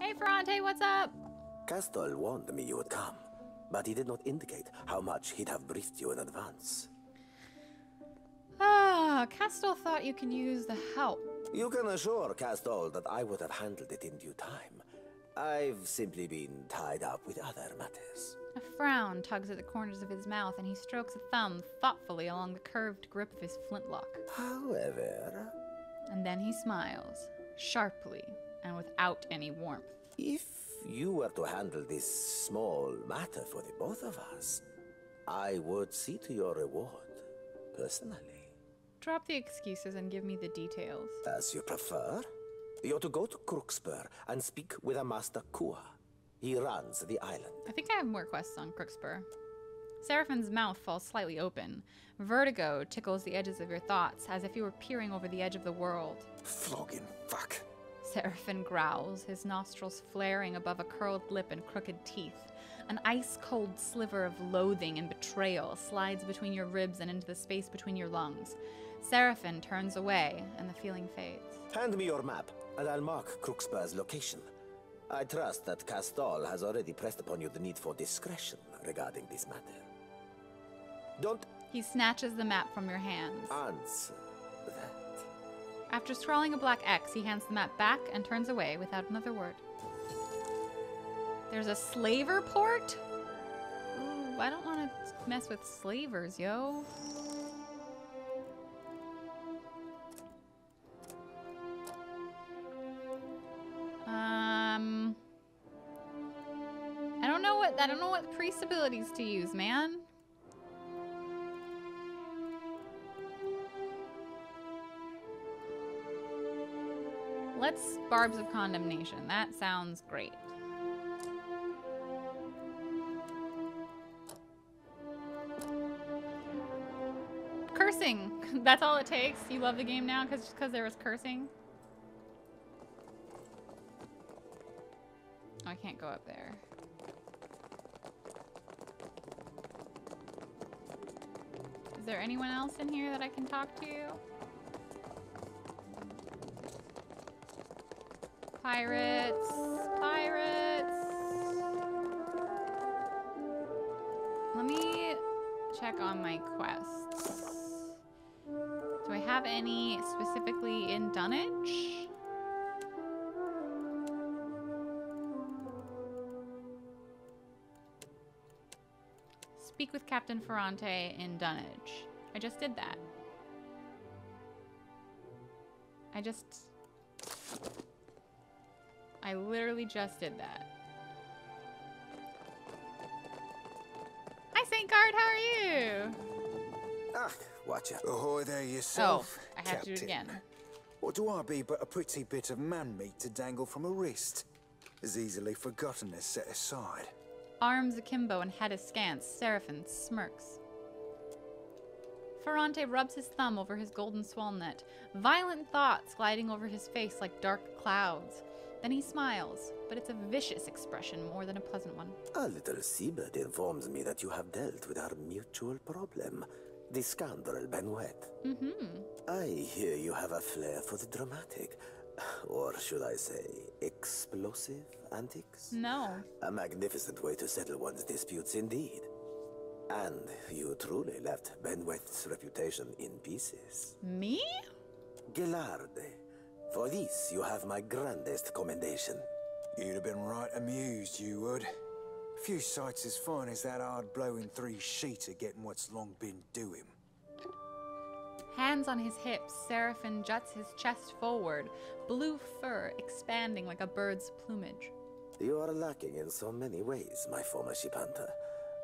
Hey, Ferrante, what's up? Castell warned me you would come, but he did not indicate how much he'd have briefed you in advance. Ah, Castell thought you could use the help. You can assure Castell that I would have handled it in due time. I've simply been tied up with other matters. A frown tugs at the corners of his mouth, and he strokes a thumb thoughtfully along the curved grip of his flintlock. However... And then he smiles, sharply, and without any warmth. If you were to handle this small matter for the both of us, I would see to your reward, personally. Drop the excuses and give me the details. As you prefer. You're to go to Crookspur and speak with a Master Kua. He runs the island. I think I have more quests on Crookspur. Seraphin's mouth falls slightly open. Vertigo tickles the edges of your thoughts, as if you were peering over the edge of the world. Flogging fuck. Seraphin growls, his nostrils flaring above a curled lip and crooked teeth. An ice-cold sliver of loathing and betrayal slides between your ribs and into the space between your lungs. Seraphin turns away, and the feeling fades. Hand me your map, and I'll mark Crookspur's location. I trust that Castell has already pressed upon you the need for discretion regarding this matter. Don't... He snatches the map from your hands. Answer that. After scrawling a black X, he hands the map back and turns away without another word. There's a slaver port? Ooh, I don't want to mess with slavers, yo. I don't know what priest abilities to use, man. Let's Barbs of Condemnation. That sounds great. Cursing. That's all it takes. You love the game now because there was cursing. Oh, I can't go up there. Is there anyone else in here that I can talk to? Pirates. Pirates. Let me check on my quests. Do I have any specifically in Dunwich? Speak with Captain Ferrante in Dunwich. I just did that. I literally just did that. Hi, St. Guard, how are you? Ah, watch out. Ahoy there yourself, Oh, I have to do it again. What do I be but a pretty bit of man meat to dangle from a wrist? As easily forgotten as set aside. Arms akimbo and head askance, Seraphin smirks. Ferrante rubs his thumb over his golden swalnet, violent thoughts gliding over his face like dark clouds. Then he smiles, but it's a vicious expression more than a pleasant one. A little seabird informs me that you have dealt with our mutual problem, the scoundrel Benoit. I hear you have a flair for the dramatic, or should I say, explosive antics? No. A magnificent way to settle one's disputes indeed. And you truly left Benoit's reputation in pieces. Me? Gelarde, for this you have my grandest commendation. You'd have been right amused, you would. Few sights as fine as that hard-blowing three-sheeter getting what's long been due him. Hands on his hips, Seraphin juts his chest forward, blue fur expanding like a bird's plumage. You are lacking in so many ways, my former ship hunter,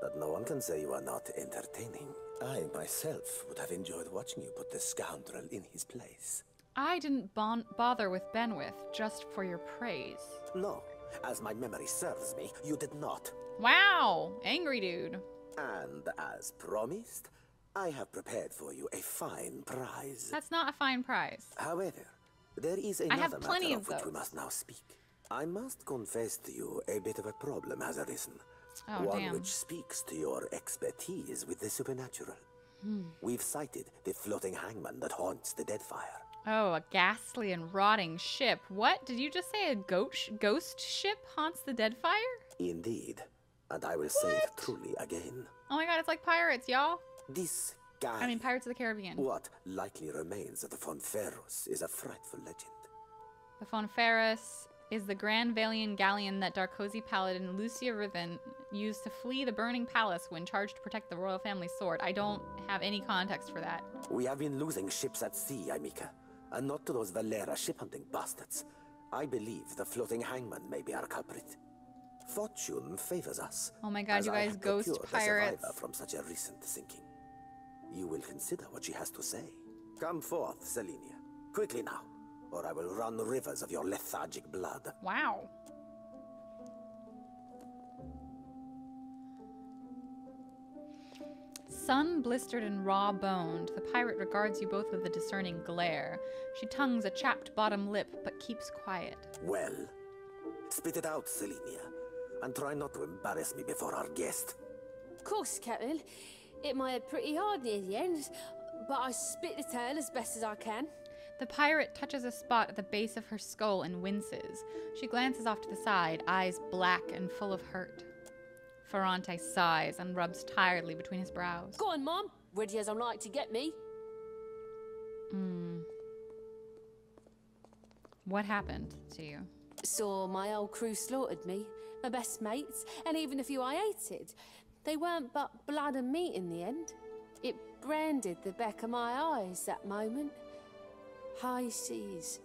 that no one can say you are not entertaining. I myself would have enjoyed watching you put the scoundrel in his place. I didn't bother with Benwith just for your praise. No, as my memory serves me, you did not. Wow, angry dude. And as promised, I have prepared for you a fine prize. That's not a fine prize. However, there is I have another plenty matter of of which we those. must now speak. I must confess to you a bit of a problem has arisen. Oh, One damn. which speaks to your expertise with the supernatural. We've sighted the floating hangman that haunts the Deadfire. Oh, a ghastly and rotting ship. What? Did you just say a ghost ship haunts the Deadfire? Indeed. And I will say it truly again. Oh my god, it's like pirates, y'all. This guy... I mean, Pirates of the Caribbean. What likely remains of the Fonferros is a frightful legend. The Fonferros is the Grand Valian galleon that Darkosi paladin Lucia Riven used to flee the burning palace when charged to protect the royal family's sword. I don't have any context for that. We have been losing ships at sea, Amika. And not to those Valera ship-hunting bastards. I believe the floating hangman may be our culprit. Fortune favors us. Oh my god, you guys, ghost pirates. From such a recent sinking. You will consider what she has to say. Come forth, Selenia. Quickly now, or I will run rivers of your lethargic blood. Wow. Sun-blistered and raw-boned, the pirate regards you both with a discerning glare. She tongues a chapped bottom lip, but keeps quiet. Well, spit it out, Selenia, and try not to embarrass me before our guest. Of course, Captain. It might have pretty hard near the end, but I spit the tale as best as I can. The pirate touches a spot at the base of her skull and winces. She glances off to the side, eyes black and full of hurt. Ferrante sighs and rubs tiredly between his brows. Go on, Mom. Ready as I'm like to get me. What happened to you? Saw my old crew slaughtered me, my best mates, and even a few I hated. They weren't but blood and meat in the end. It branded the back of my eyes, that moment. High seas,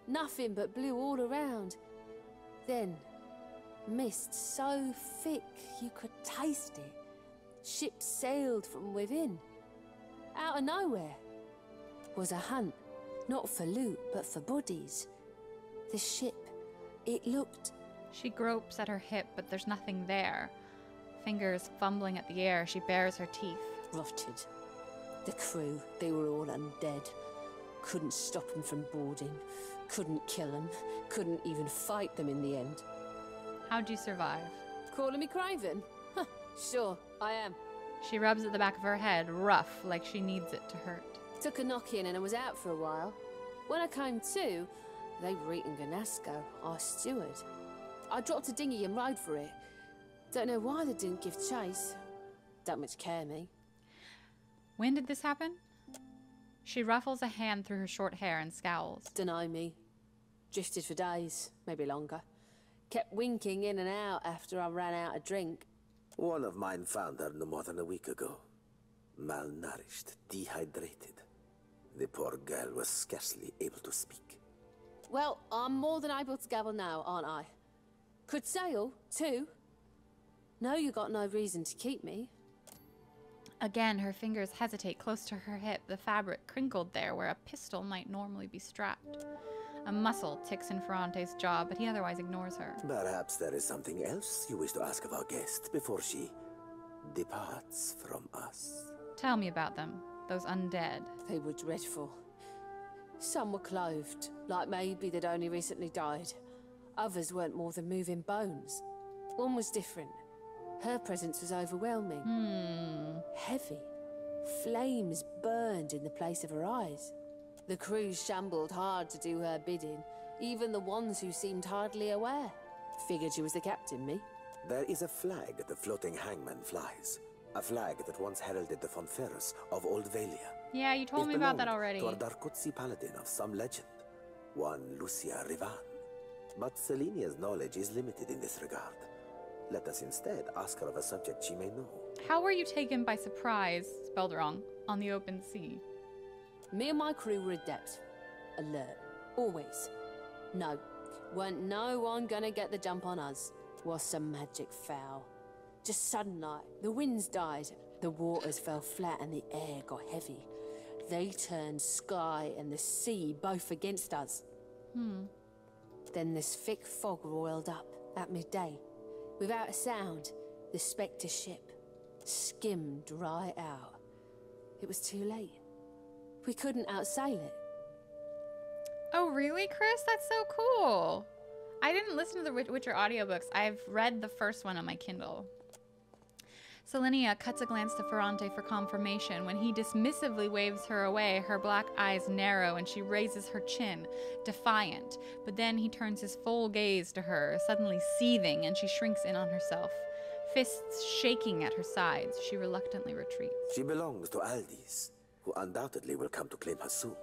nothing but blue all around. Then, mist so thick you could taste it. Ships sailed from within. Out of nowhere was a hunt, not for loot, but for bodies. The ship, it looked... She gropes at her hip, but there's nothing there. Fingers fumbling at the air, she bares her teeth. Rotted. The crew, they were all undead. Couldn't stop them from boarding. Couldn't kill them. Couldn't even fight them in the end. How'd you survive? Calling me craven? Huh, sure, I am. She rubs at the back of her head, rough, like she needs it to hurt. Took a knock-in and I was out for a while. When I came to, they were eating Ganasco, our steward. I dropped a dinghy and rode for it. Don't know why they didn't give chase. Don't much care me. When did this happen? She ruffles a hand through her short hair and scowls. Dunno me. Drifted for days, maybe longer. Kept winking in and out after I ran out of drink. One of mine found her no more than a week ago. Malnourished, dehydrated. The poor girl was scarcely able to speak. Well, I'm more than able to gabble now, aren't I? Could sail, too. No, you got no reason to keep me. Again, her fingers hesitate close to her hip, the fabric crinkled there where a pistol might normally be strapped. A muscle ticks in Ferrante's jaw, but he otherwise ignores her. Perhaps there is something else you wish to ask of our guest before she departs from us. Tell me about them, those undead. They were dreadful. Some were clothed, like maybe they'd only recently died. Others weren't more than moving bones. One was different. Her presence was overwhelming. Heavy. Flames burned in the place of her eyes. The crew shambled hard to do her bidding, even the ones who seemed hardly aware. Figured she was the captain, me. There is a flag the floating hangman flies. A flag that once heralded the Fonferros of Old Valia. Yeah, you told me about that already. To a Darkotsi paladin of some legend. One Lucia Rivan. But Selenia's knowledge is limited in this regard. Let us instead ask her of a subject she may know. How were you taken by surprise, spelled wrong, on the open sea? Me and my crew were adept. Alert. Always. No. Weren't no one gonna get the jump on us. Was some magic foul. Just sudden like, the winds died, the waters fell flat and the air got heavy. They turned sky and the sea both against us. Then this thick fog roiled up at midday. Without a sound, the Spectre ship skimmed right out. It was too late. We couldn't outsail it. Oh, really, Chris? That's so cool. I didn't listen to the Witcher audiobooks. I've read the first one on my Kindle. Selenia cuts a glance to Ferrante for confirmation. When he dismissively waves her away, her black eyes narrow and she raises her chin, defiant. But then he turns his full gaze to her, suddenly seething, and she shrinks in on herself. Fists shaking at her sides, she reluctantly retreats. She belongs to Aldis, who undoubtedly will come to claim her soon.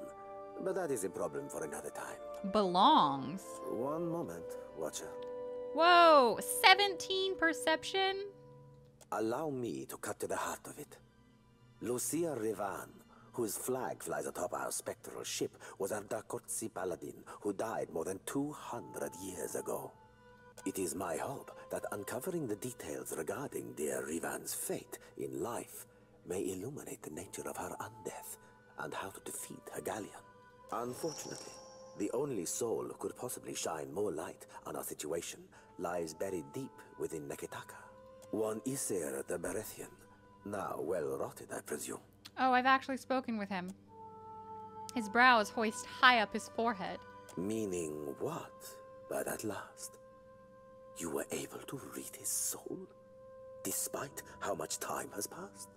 But that is a problem for another time. Belongs? One moment, Watcher. Whoa, 17 perception? Allow me to cut to the heart of it. Lucia Rivan, whose flag flies atop our spectral ship, was a Dakortsi paladin who died more than 200 years ago. It is my hope that uncovering the details regarding dear Rivan's fate in life may illuminate the nature of her undeath and how to defeat her galleon. Unfortunately, the only soul who could possibly shine more light on our situation lies buried deep within Neketaka. One Isir the Berethian, now well rotted, I presume. Oh, I've actually spoken with him. His brows hoist high up his forehead. Meaning what by that last? You were able to read his soul, despite how much time has passed?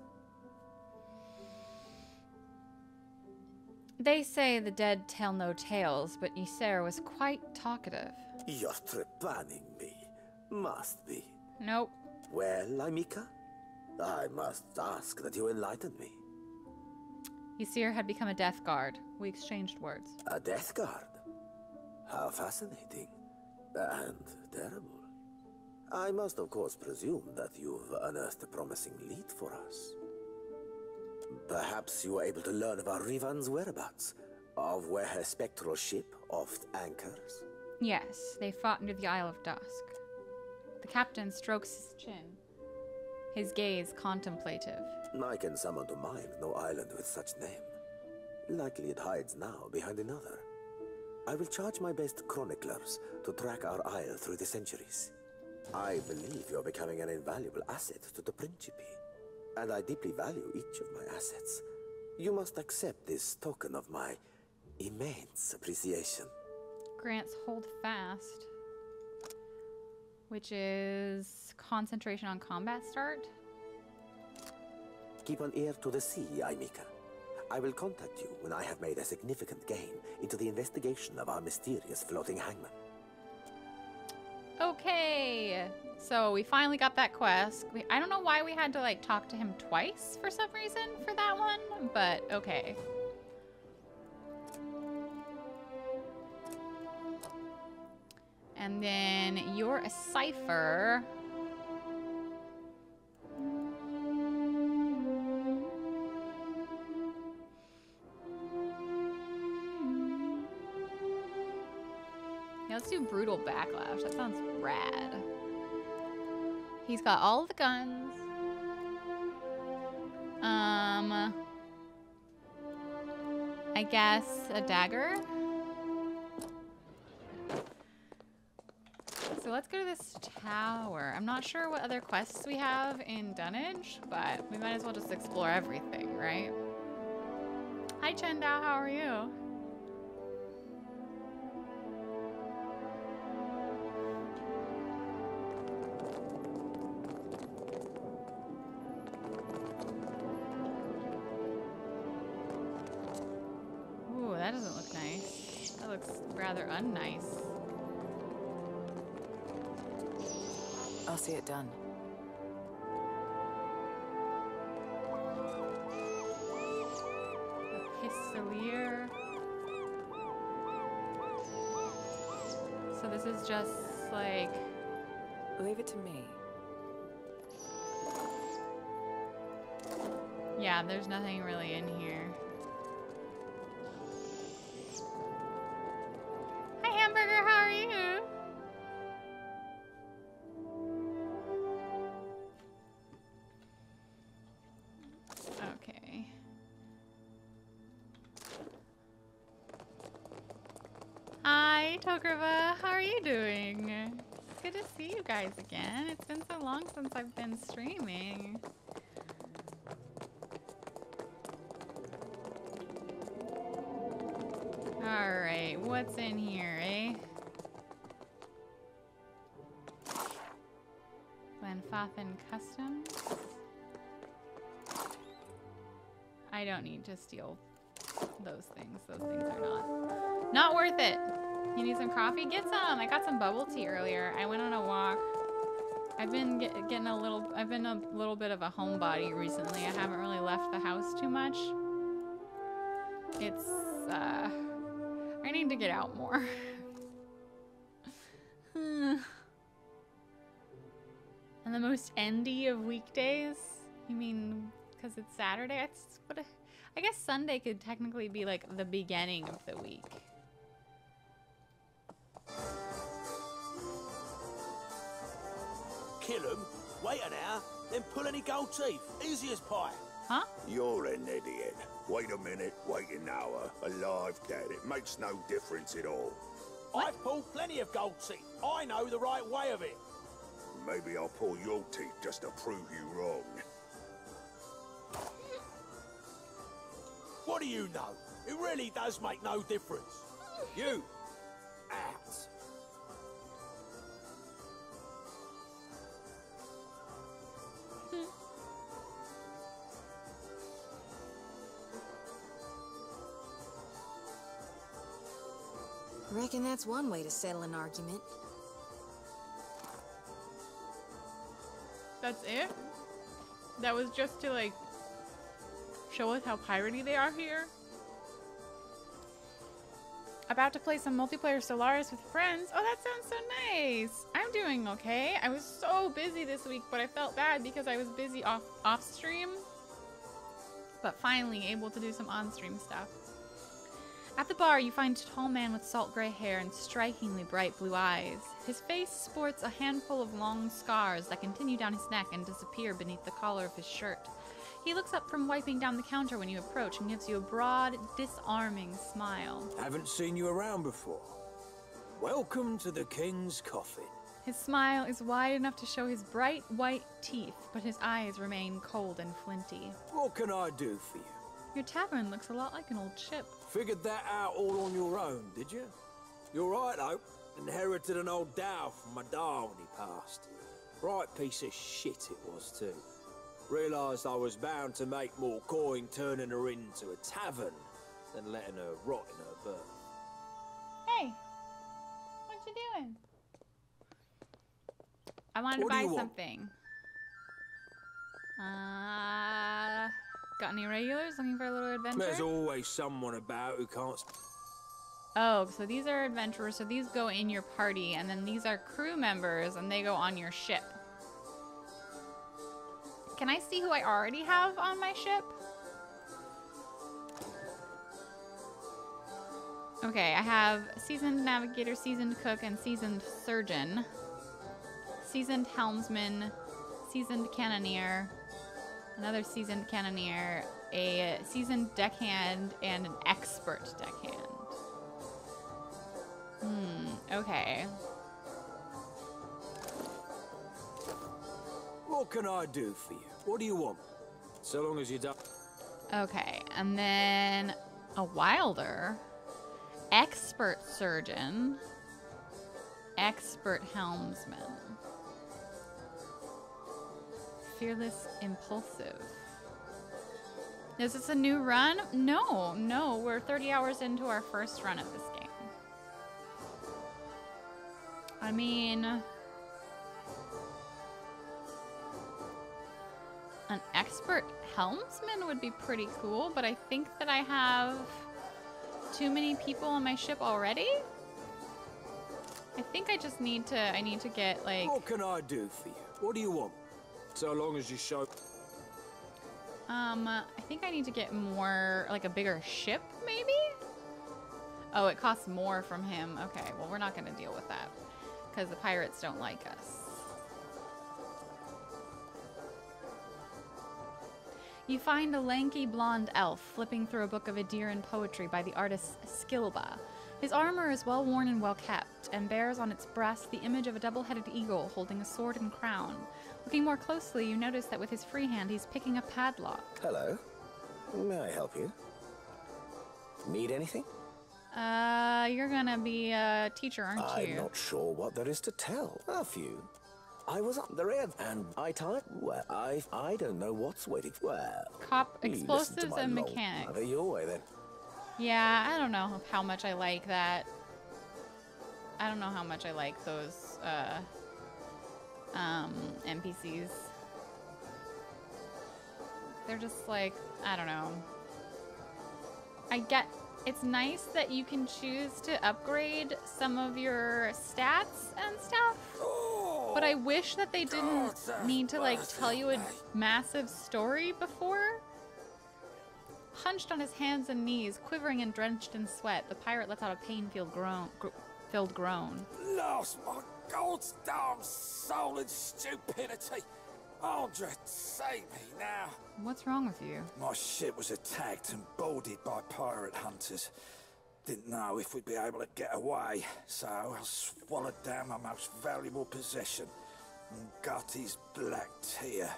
They say the dead tell no tales, but Ysera was quite talkative. You're trepanning me. Must be. Nope. Well, Aimika, I must ask that you enlighten me. Ysir had become a death guard. We exchanged words. A death guard? How fascinating. And terrible. I must, of course, presume that you've unearthed a promising lead for us. Perhaps you were able to learn about Rivan's whereabouts, of where her spectral ship oft anchors? Yes, they fought near the Isle of Dusk. The captain strokes his chin, his gaze contemplative. I can summon to mind no island with such name. Likely it hides now behind another. I will charge my best chroniclers to track our isle through the centuries. I believe you're becoming an invaluable asset to the Principe, and I deeply value each of my assets. You must accept this token of my immense appreciation. Grant's hold fast, which is concentration on combat start. Keep an ear to the sea, Aimika. I will contact you when I have made a significant gain into the investigation of our mysterious floating hangman. Okay, so we finally got that quest. I don't know why we had to like talk to him twice for some reason for that one, but okay. And then you're a cipher. Let's do brutal backlash. That sounds rad. He's got all the guns. I guess a dagger. So let's go to this tower. I'm not sure what other quests we have in Dunnage, but we might as well just explore everything, right? Hi Chendao, how are you? That doesn't look nice. That looks rather unnice. I'll see it done. A pistolier. So this is just like... Leave it to me. Yeah, there's nothing really in here. How are you? Okay. Hi, Tograva. How are you doing? It's good to see you guys again. It's been so long since I've been streaming. Alright, what's in here, eh? Glenfathen Customs. I don't need to steal those things. Those things are not worth it. You need some coffee? Get some. I got some bubble tea earlier. I went on a walk. I've been I've been a little bit of a homebody recently. I haven't really left the house too much. It's, I need to get out more. And the most endy of weekdays? You mean because it's Saturday? I guess Sunday could technically be like the beginning of the week. Kill him, wait an hour, then pull any gold teeth. Easy as pie. Huh? You're an idiot. Wait a minute, wait an hour. Alive, dead, it makes no difference at all. What? I've pulled plenty of gold teeth. I know the right way of it. Maybe I'll pull your teeth just to prove you wrong. What do you know? It really does make no difference. You, out. Reckon that's one way to settle an argument. That's it? That was just to like show us how piratey they are here? About to play some multiplayer Stellaris with friends. Oh, that sounds so nice. I'm doing okay. I was so busy this week, but I felt bad because I was busy off stream. But finally able to do some on-stream stuff. At the bar, you find a tall man with salt gray hair and strikingly bright blue eyes. His face sports a handful of long scars that continue down his neck and disappear beneath the collar of his shirt. He looks up from wiping down the counter when you approach and gives you a broad, disarming smile. Haven't seen you around before. Welcome to the King's Coffin. His smile is wide enough to show his bright white teeth, but his eyes remain cold and flinty. What can I do for you? Your tavern looks a lot like an old ship. Figured that out all on your own, did you? You're right, though. Inherited an old dhow from my dad when he passed. Right piece of shit it was, too. Realised I was bound to make more coin turning her into a tavern than letting her rot in her berth. Hey, what you doing? I wanted to buy something. Got any regulars looking for a little adventure? There's always someone about who can't... Oh, so these are adventurers, so these go in your party, and then these are crew members, and they go on your ship. Can I see who I already have on my ship? Okay, I have seasoned navigator, seasoned cook, and seasoned surgeon. Seasoned helmsman, seasoned cannoneer, another seasoned cannoneer, a seasoned deckhand, and an expert deckhand. Okay. What can I do for you? What do you want? So long as you don't... Okay, and then a wilder, expert surgeon, expert helmsman, fearless impulsive. Is this a new run? No, we're 30 hours into our first run of this game. I mean, an expert helmsman would be pretty cool, but I think that I have too many people on my ship already. I think I just need to, I need to get like... What can I do for you? What do you want? So long as you show... I think I need to get more, like a bigger ship, maybe? Oh, it costs more from him. Okay, well, we're not going to deal with that because the pirates don't like us. You find a lanky blonde elf flipping through a book of Adirian poetry by the artist Skilba. His armor is well worn and well kept, and bears on its breast the image of a double-headed eagle holding a sword and crown. Looking more closely, you notice that with his free hand, he's picking a padlock. Hello. May I help you? Need anything? You're gonna be a teacher, aren't you? I'm not sure what there is to tell. A few. I was under it, and I tied. Well, I don't know what's waiting. Well, Cop listen to explosives my and long mechanics. bladder your way then. Yeah, I don't know how much I like that. I don't know how much I like those NPCs. They're just like, I don't know. I get, it's nice that you can choose to upgrade some of your stats and stuff, but I wish that they didn't need to like tell you a massive story before. Hunched on his hands and knees, quivering and drenched in sweat, the pirate lets out a pain-filled groan. Lost my God's damn soul and stupidity. Andre, save me now. What's wrong with you? My ship was attacked and boarded by pirate hunters. Didn't know if we'd be able to get away, so I swallowed down my most valuable possession. Gutty's black tear,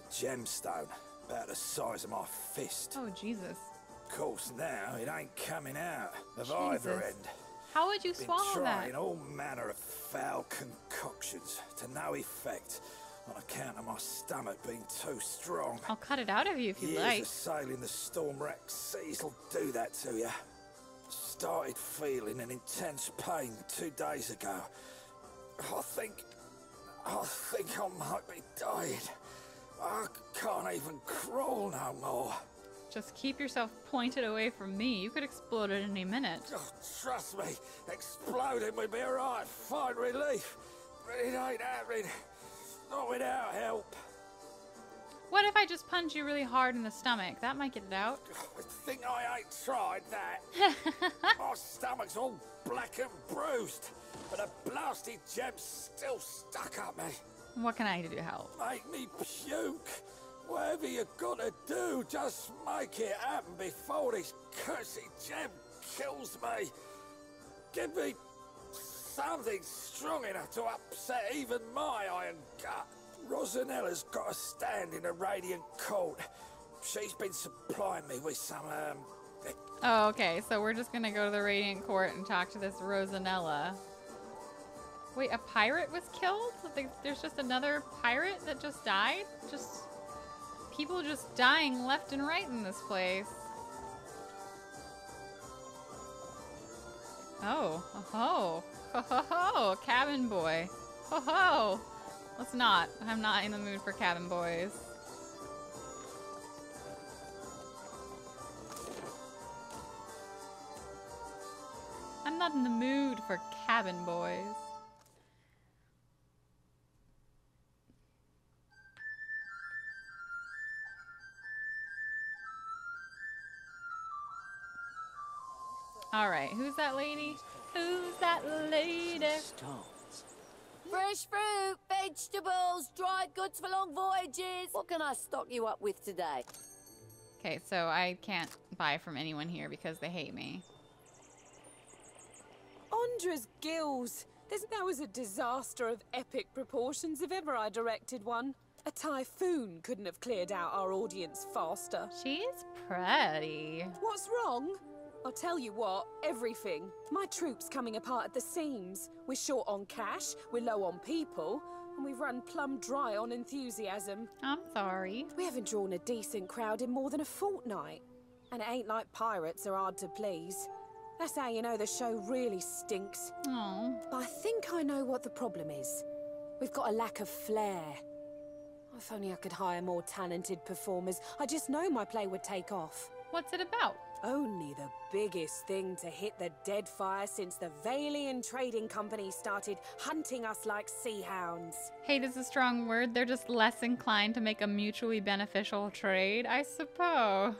a gemstone, about the size of my fist. Oh, Jesus. Of course, now it ain't coming out of Jesus. either end. How would you swallow Been trying that? all manner of foul concoctions to no effect on account of my stomach being too strong. I'll cut it out of you if you Years like. of sailing the storm-wracked seas will do that to you. Started feeling an intense pain 2 days ago. I think I might be dying. I can't even crawl no more. Just keep yourself pointed away from me. You could explode at any minute. Oh, trust me, exploding would be alright, find relief. But it ain't happening. Not without help. What if I just punch you really hard in the stomach? That might get it out. I think I ain't tried that. My stomach's all black and bruised, but a blasted gem's still stuck up me. What can I do to help? Make me puke. Whatever you gotta do, just make it happen before this cursed gem kills me. Give me something strong enough to upset even my iron gut. Rosanella's got a stand in the Radiant Court. She's been supplying me with some, Oh, okay. So we're just gonna go to the Radiant Court and talk to this Rosanella. Wait, a pirate was killed? There's just another pirate that just died? Just people just dying left and right in this place. Oh, ho ho, ho ho, cabin boy, ho ho. Let's not. I'm not in the mood for cabin boys. I'm not in the mood for cabin boys. All right, who's that lady? Who's that lady? Fresh fruit, vegetables, dried goods for long voyages. What can I stock you up with today? Okay, so I can't buy from anyone here because they hate me. Andra's gills. That was a disaster of epic proportions if ever I directed one. A typhoon couldn't have cleared out our audience faster. She's pretty. What's wrong? I'll tell you what, everything. My troop's coming apart at the seams. We're short on cash, we're low on people, and we've run plumb dry on enthusiasm. I'm sorry. We haven't drawn a decent crowd in more than a fortnight. And it ain't like pirates are hard to please. That's how you know the show really stinks. Oh. But I think I know what the problem is. We've got a lack of flair. If only I could hire more talented performers. I just know my play would take off. What's it about? Only the biggest thing to hit the Deadfire since the Valian Trading Company started hunting us like sea hounds. Hate is a strong word. They're just less inclined to make a mutually beneficial trade, I suppose.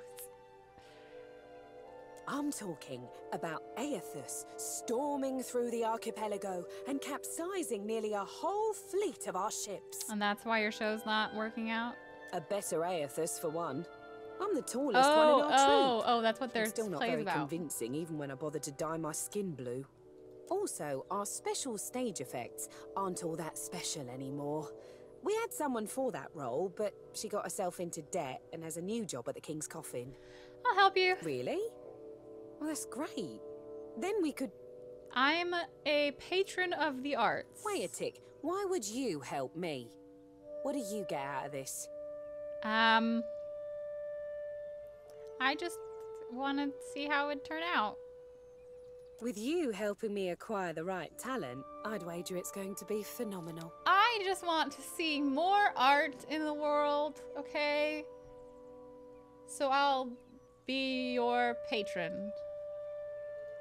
I'm talking about Aethus storming through the archipelago and capsizing nearly a whole fleet of our ships. And that's why your show's not working out? A better Aethus, for one. I'm the tallest one in our troop. Oh, that's what their still not play's very about. convincing, even when I bothered to dye my skin blue. Also, our special stage effects aren't all that special anymore. We had someone for that role, but she got herself into debt and has a new job at the King's Coffin. I'll help you. Really? Well, that's great. Then we could... I'm a patron of the arts. Wait a tick. Why would you help me? What do you get out of this? I just want to see how it'd turn out. With you helping me acquire the right talent, I'd wager it's going to be phenomenal. I just want to see more art in the world, okay? So I'll be your patron.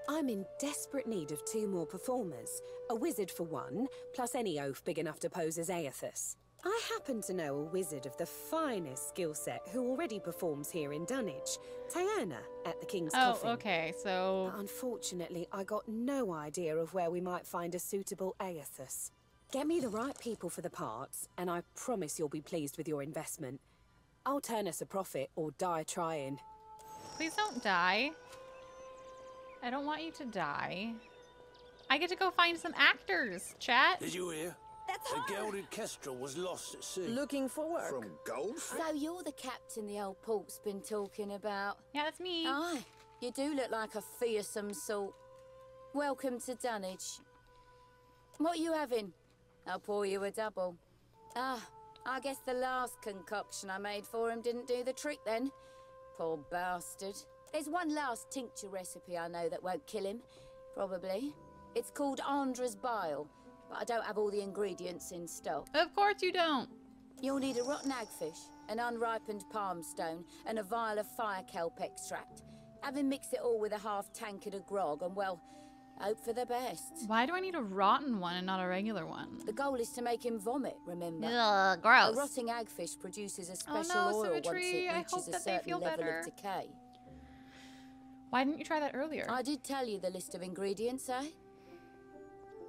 I'm in desperate need of 2 more performers. A wizard for one, plus any oaf big enough to pose as Aethys. I happen to know a wizard of the finest skill set who already performs here in Dunwich, Tiana at the King's Coffin. Oh, okay, so... But unfortunately, I got no idea of where we might find a suitable Aethys. Get me the right people for the parts, and I promise you'll be pleased with your investment. I'll turn us a profit or die trying. Please don't die. I don't want you to die. I get to go find some actors, chat. Did you hear? That's The gelded kestrel was lost at sea. Looking for work. From Goldfish? So you're the captain the old port's been talking about? Yeah, that's me. Aye, you do look like a fearsome sort. Welcome to Dunwich. What are you having? I'll pour you a double. Ah, I guess the last concoction I made for him didn't do the trick then. Poor bastard. There's one last tincture recipe I know that won't kill him, probably. It's called Andra's Bile, but I don't have all the ingredients in stock. Of course you don't. You'll need a rotten hagfish, an unripened palm stone, and a vial of fire kelp extract. Have him mix it all with a half tankard of grog, and well, hope for the best. Why do I need a rotten one and not a regular one? The goal is to make him vomit, remember? Ugh, gross. A rotting hagfish produces a special no, oil once Symmetry. it I reaches hope a that they certain feel level better. of decay. Why didn't you try that earlier? I did tell you the list of ingredients, eh?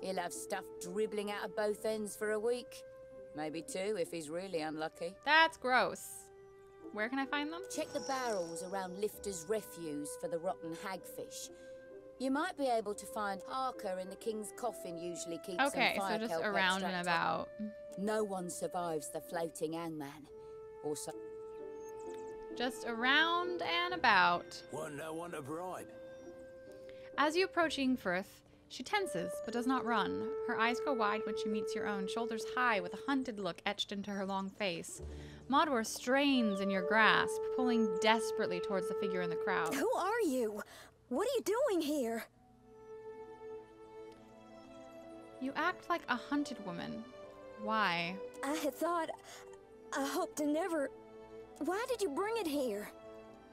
He'll have stuff dribbling out of both ends for a week. Maybe 2 if he's really unlucky. That's gross. Where can I find them? Check the barrels around Lifter's Refuse for the rotten hagfish. You might be able to find Harker in the King's Coffin usually keeps Okay, some fire so just kelp around and extract about. No one survives the floating hangman. Or so. Just around and about. Wasn't no one to bribe. As you approach Ingfrith, she tenses, but does not run. Her eyes go wide when she meets your own, shoulders high with a hunted look etched into her long face. Modwer strains in your grasp, pulling desperately towards the figure in the crowd. Who are you? What are you doing here? You act like a hunted woman. Why? I had thought... I hoped to never... Why did you bring it here?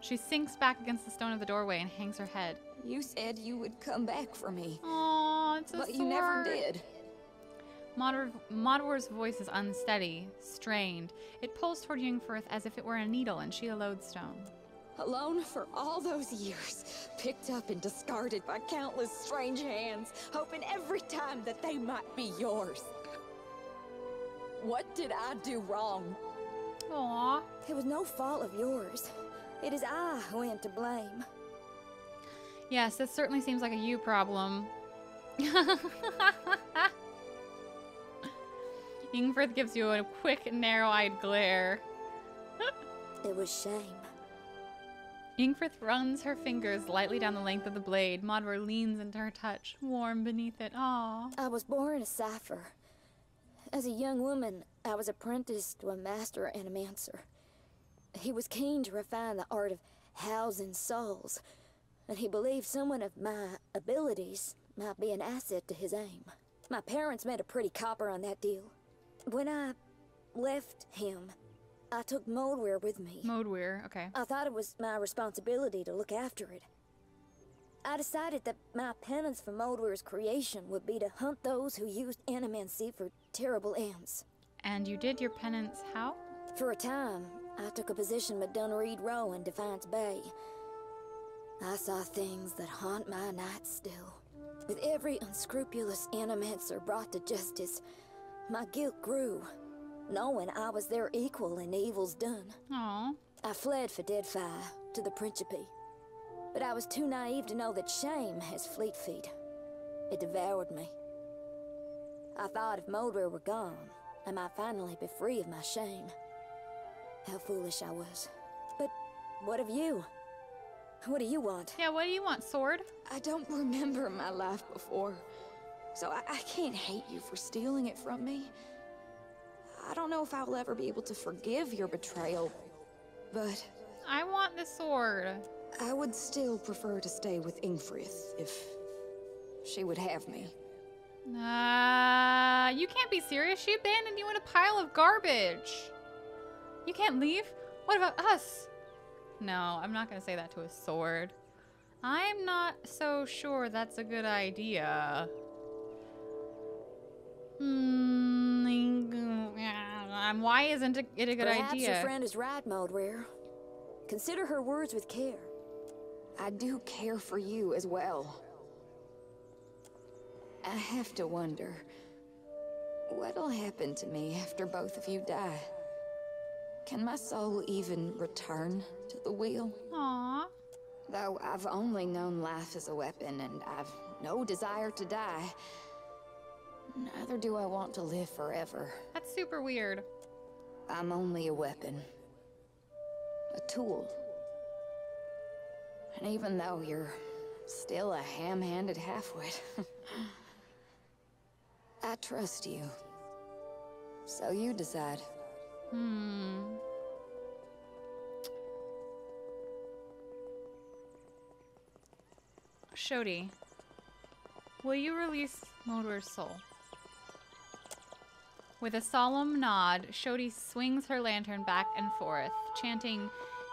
She sinks back against the stone of the doorway and hangs her head. You said you would come back for me. Aww, it's a But sword. you never did. Modwer's voice is unsteady, strained. It pulls toward Ingfrith as if it were a needle in Sheila Lodestone. Alone for all those years, picked up and discarded by countless strange hands, hoping every time that they might be yours. What did I do wrong? Aww. It was no fault of yours. It is I who am to blame. Yes, this certainly seems like a you problem. Ingfrith gives you a quick, narrow-eyed glare. It was shame. Ingfrith runs her fingers lightly down the length of the blade. Modwer leans into her touch, warm beneath it. Aww. I was born a cipher. As a young woman, I was apprenticed to a master animancer. He was keen to refine the art of housing souls, and he believed someone of my abilities might be an asset to his aim. My parents made a pretty copper on that deal. When I left him, I took Moldweir with me. Moldweir, okay. I thought it was my responsibility to look after it. I decided that my penance for Moldweir's creation would be to hunt those who used animancy for terrible ends. And you did your penance how? For a time, I took a position with Dunreed Row in Defiance Bay. I saw things that haunt my nights still. With every unscrupulous animancer brought to justice, my guilt grew, knowing I was their equal in evils done. Aww. I fled for Deadfire to the Principe, but I was too naive to know that shame has fleet feet. It devoured me. I thought if Moldweir were gone, I might finally be free of my shame. How foolish I was. But what of you? What do you want? Yeah, what do you want, sword? I don't remember my life before. So I can't hate you for stealing it from me. I don't know if I'll ever be able to forgive your betrayal, but... I want the sword. I would still prefer to stay with Ingfrith if she would have me. You can't be serious. She abandoned you in a pile of garbage. You can't leave? What about us? No, I'm not going to say that to a sword. I'm not so sure that's a good idea. Why isn't it a good idea? Perhaps your friend is right, Moldware. Consider her words with care. I do care for you as well. I have to wonder, what'll happen to me after both of you die? Can my soul even return to the wheel? Aww. Though I've only known life as a weapon and I've no desire to die, neither do I want to live forever. That's super weird. I'm only a weapon. A tool. And even though you're still a ham-handed halfwit, I trust you. So you decide. Shodi, will you release Moldware's soul? With a solemn nod, Shodi swings her lantern back and forth, chanting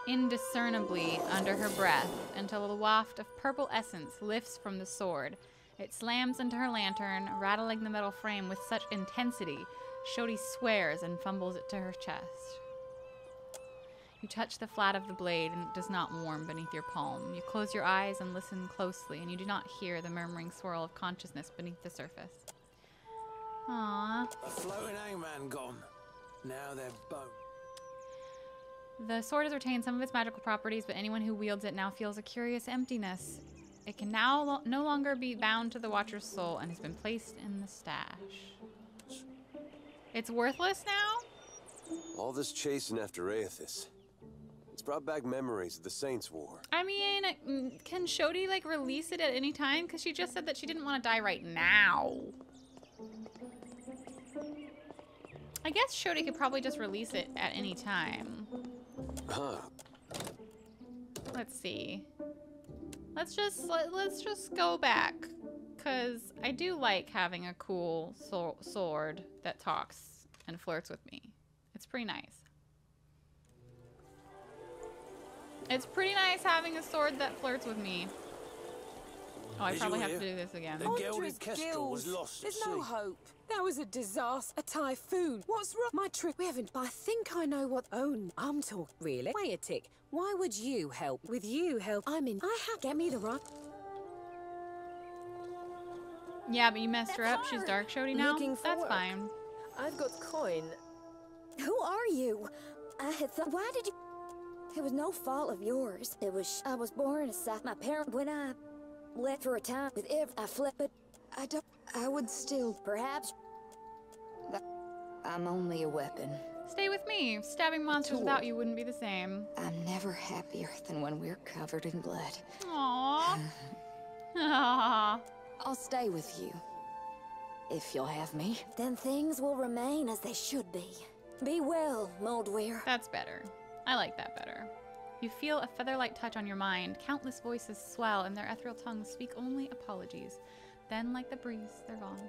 indiscernibly under her breath until a waft of purple essence lifts from the sword. It slams into her lantern, rattling the metal frame with such intensity, Shodi swears and fumbles it to her chest. You touch the flat of the blade and it does not warm beneath your palm. You close your eyes and listen closely, and you do not hear the murmuring swirl of consciousness beneath the surface. Aww. A floating hangman gone. Now they're bone. The sword has retained some of its magical properties, but anyone who wields it now feels a curious emptiness. It can now no longer be bound to the Watcher's soul and has been placed in the stash. It's worthless now? All this chasing after Aethys. It's brought back memories of the Saints' War. I mean, can Shodi, like, release it at any time? Because she just said that she didn't want to die right now. I guess Shodi could probably just release it at any time. Huh. Let's see. Let's just go back, cause I do like having a cool sword that talks and flirts with me. It's pretty nice. It's pretty nice having a sword that flirts with me. Oh, I probably have to do this again. The gilded kestrel was lost at There's sea. no hope. That was a disaster. A typhoon. What's wrong? My trip. We haven't. But I think I know what. Oh, I'm talking. Really? Wait a tick. Why would you help? With you help. I mean, I have. Get me the right. Yeah, but you messed her up. She's dark Shodi now. Looking for That's work. fine. I've got coin. Who are you? I had thought. Why did you? It was no fault of yours. It was. I was born aside my parent when I left for a time with I fled, but I don't. I would still. perhaps. I'm only a weapon. Stay with me. Stabbing monsters without you wouldn't be the same. I'm never happier than when we're covered in blood. Aww. Aww. I'll stay with you. If you'll have me. Then things will remain as they should be. Be well, Moldware. That's better. I like that better. You feel a feather-light touch on your mind. Countless voices swell, and their ethereal tongues speak only apologies. Then, like the breeze, they're gone.